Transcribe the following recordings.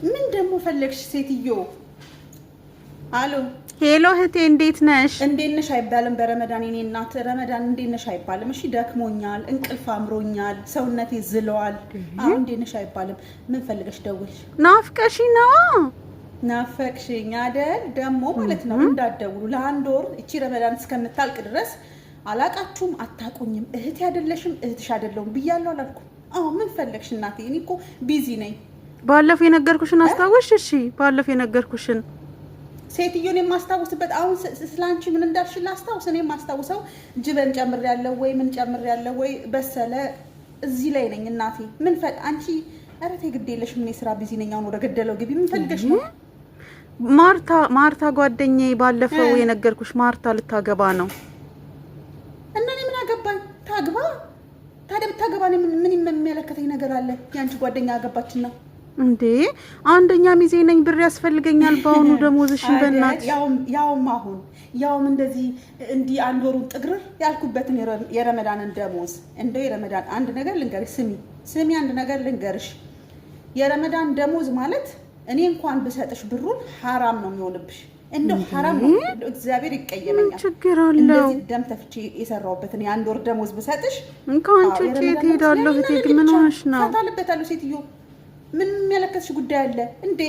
ምን ደግሞ ፈለግሽ ሴትዮ? አሎ ሄሎ እህቴ እንዴት ነሽ? እንዴት ነሽ አይባልም በረመዳን የኔ እናት። ረመዳን እንዴት ነሽ አይባልም። እሺ ደክሞኛል፣ እንቅልፍ አምሮኛል፣ ሰውነቴ ዝለዋል። አሁን እንዴት ነሽ አይባልም። ምን ፈልገሽ ደውልሽ? ናፍቀሽ ነው? ናፈቅሽኝ አይደል? ደግሞ ማለት ነው እንዳትደውሉ ለአንድ ወር እቺ ረመዳን እስከምታልቅ ድረስ አላቃችሁም፣ አታቁኝም። እህቴ አይደለሽም፣ እህትሽ አይደለሁም ብያለሁ አላልኩም? አዎ ምን ፈለግሽ እናቴ? እኔ እኮ ቢዚ ነኝ። ባለፈው የነገርኩሽን አስታወስሽ? እሺ ባለፈው የነገርኩሽን ሴትዮን የማስታውስበት አሁን ስላንቺ ምን እንዳልሽ ላስታውስ። እኔ የማስታውሰው ጅበን ጨምሬያለሁ ወይ ምን ጨምሬያለሁ ወይ በሰለ እዚህ ላይ ነኝ እናቴ። ምን አንቺ ኧረ ተይ ግድ የለሽም። እኔ ስራ ቢዚ ነኝ። አሁን ወደ ገደለው ግቢ። ምን ፈልገሽ ነው? ማርታ ጓደኛዬ ባለፈው የነገርኩሽ ማርታ ልታገባ ነው። እና እኔ ምን አገባኝ? ታግባ ታዲያ ብታገባ ምን የሚመለከተኝ ነገር አለ? ያንቺ ጓደኛ አገባችና እንዴ አንደኛ ሚዜ ነኝ፣ ብር ያስፈልገኛል በአሁኑ ደሞዝሽን በእናትሽ። ያውም እንደዚህ እንዲህ አንድ ወሩን ጥግር ያልኩበትን የረመዳንን ደሞዝ እንደው የረመዳን አንድ ነገር ልንገርሽ፣ ስሚ አንድ ነገር ልንገርሽ። የረመዳን ደሞዝ ማለት እኔ እንኳን ብሰጥሽ ብሩን ሐራም ነው የሚሆንብሽ። እንደው ሐራም ነው፣ እግዚአብሔር ይቀየመኛል። ችግር አለው እንደዚህ ደም ተፍቼ የሰራሁበትን የአንድ ወር ደሞዝ ብሰጥሽ እንኳን ጭጭ ትሄዳለሁ። እቴ ግን ምን ሆነሽ ነው? ታታልበታለሁ ሴትዮ። ምን የሚያለከትሽ ጉዳይ አለ እንዴ?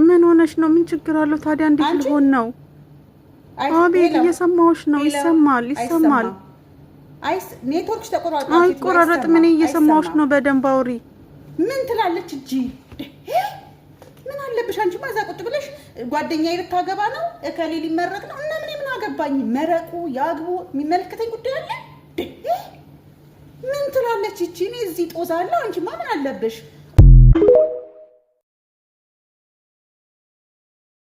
ምን ሆነሽ ነው? ምን ችግር አለው ታዲያ? እንዴት ሊሆን ነው? አቤት እየሰማሁሽ ነው። ይሰማል። አይስ ኔትወርክሽ ተቆራርጧል። አይቆራረጥ። ምን እየሰማሁሽ ነው? በደንብ አውሪ። ምን ትላለች እጂ? ምን አለብሽ አንቺ? ማዛ ቁጭ ብለሽ ጓደኛዬ ልታገባ ነው እከሌ ሊመረቅ ነው እና ምን አገባኝ? መረቁ ያግቡ የሚመለከተኝ ጉዳይ አለ? ምን ትላለች እቺ? እኔ እዚህ ጦዛለሁ። አንቺማ ምን አለብሽ?